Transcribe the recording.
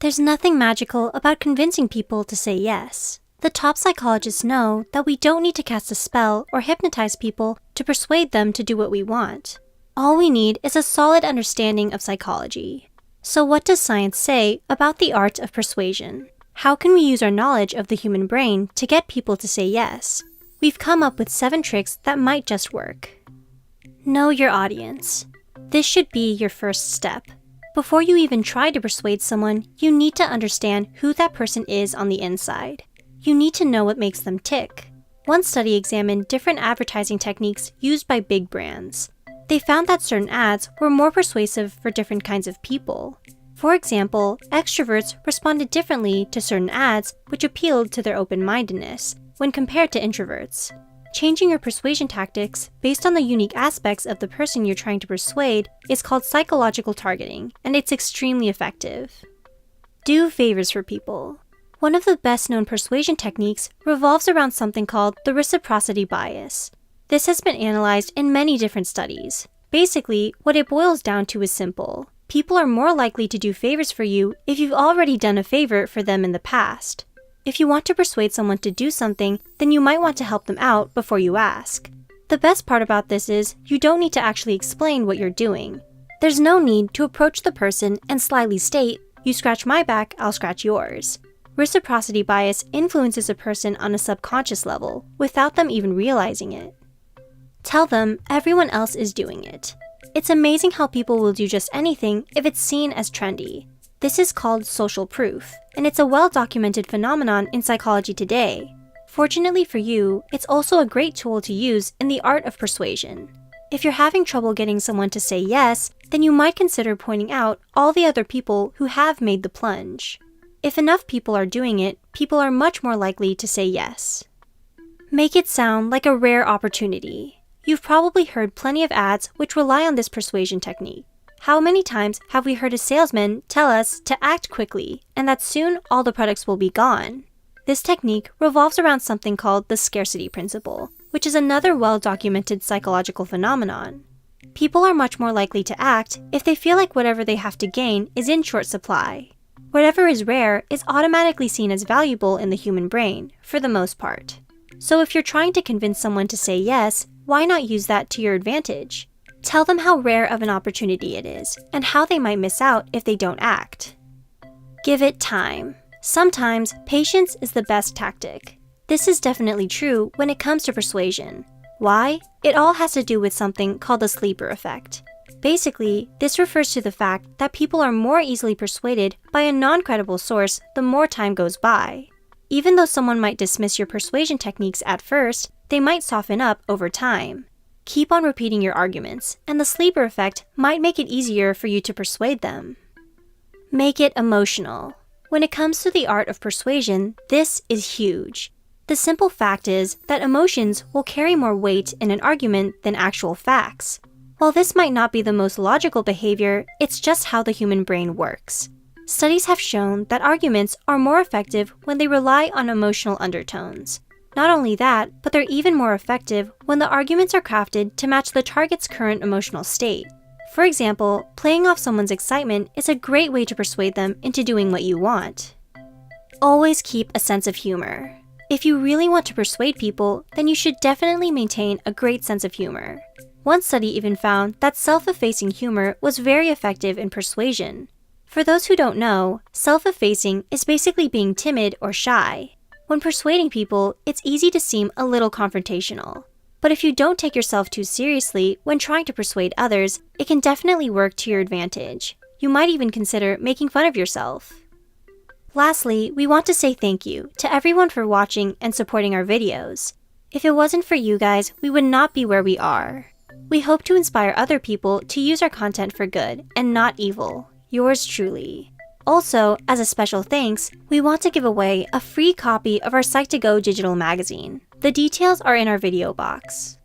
There's nothing magical about convincing people to say yes. The top psychologists know that we don't need to cast a spell or hypnotize people to persuade them to do what we want. All we need is a solid understanding of psychology. So what does science say about the art of persuasion? How can we use our knowledge of the human brain to get people to say yes? We've come up with 7 tricks that might just work. Know your audience. This should be your first step. Before you even try to persuade someone, you need to understand who that person is on the inside. You need to know what makes them tick. One study examined different advertising techniques used by big brands. They found that certain ads were more persuasive for different kinds of people. For example, extroverts responded differently to certain ads which appealed to their open-mindedness when compared to introverts. Changing your persuasion tactics based on the unique aspects of the person you're trying to persuade is called psychological targeting, and it's extremely effective. Do favors for people. One of the best-known persuasion techniques revolves around something called the reciprocity bias. This has been analyzed in many different studies. Basically, what it boils down to is simple. People are more likely to do favors for you if you've already done a favor for them in the past. If you want to persuade someone to do something, then you might want to help them out before you ask. The best part about this is you don't need to actually explain what you're doing. There's no need to approach the person and slyly state, "You scratch my back, I'll scratch yours." Reciprocity bias influences a person on a subconscious level without them even realizing it. Tell them everyone else is doing it. It's amazing how people will do just anything if it's seen as trendy. This is called social proof, and it's a well-documented phenomenon in psychology today. Fortunately for you, it's also a great tool to use in the art of persuasion. If you're having trouble getting someone to say yes, then you might consider pointing out all the other people who have made the plunge. If enough people are doing it, people are much more likely to say yes. Make it sound like a rare opportunity. You've probably heard plenty of ads which rely on this persuasion technique. How many times have we heard a salesman tell us to act quickly and that soon all the products will be gone? This technique revolves around something called the scarcity principle, which is another well-documented psychological phenomenon. People are much more likely to act if they feel like whatever they have to gain is in short supply. Whatever is rare is automatically seen as valuable in the human brain, for the most part. So if you're trying to convince someone to say yes, why not use that to your advantage? Tell them how rare of an opportunity it is, and how they might miss out if they don't act. Give it time. Sometimes, patience is the best tactic. This is definitely true when it comes to persuasion. Why? It all has to do with something called the sleeper effect. Basically, this refers to the fact that people are more easily persuaded by a non-credible source the more time goes by. Even though someone might dismiss your persuasion techniques at first, they might soften up over time. Keep on repeating your arguments, and the sleeper effect might make it easier for you to persuade them. Make it emotional. When it comes to the art of persuasion, this is huge. The simple fact is that emotions will carry more weight in an argument than actual facts. While this might not be the most logical behavior, it's just how the human brain works. Studies have shown that arguments are more effective when they rely on emotional undertones. Not only that, but they're even more effective when the arguments are crafted to match the target's current emotional state. For example, playing off someone's excitement is a great way to persuade them into doing what you want. Always keep a sense of humor. If you really want to persuade people, then you should definitely maintain a great sense of humor. One study even found that self-effacing humor was very effective in persuasion. For those who don't know, self-effacing is basically being timid or shy. When persuading people, it's easy to seem a little confrontational. But if you don't take yourself too seriously when trying to persuade others, it can definitely work to your advantage. You might even consider making fun of yourself. Lastly, we want to say thank you to everyone for watching and supporting our videos. If it wasn't for you guys, we would not be where we are. We hope to inspire other people to use our content for good and not evil. Yours truly. Also, as a special thanks, we want to give away a free copy of our Psych2Go digital magazine. The details are in our video box.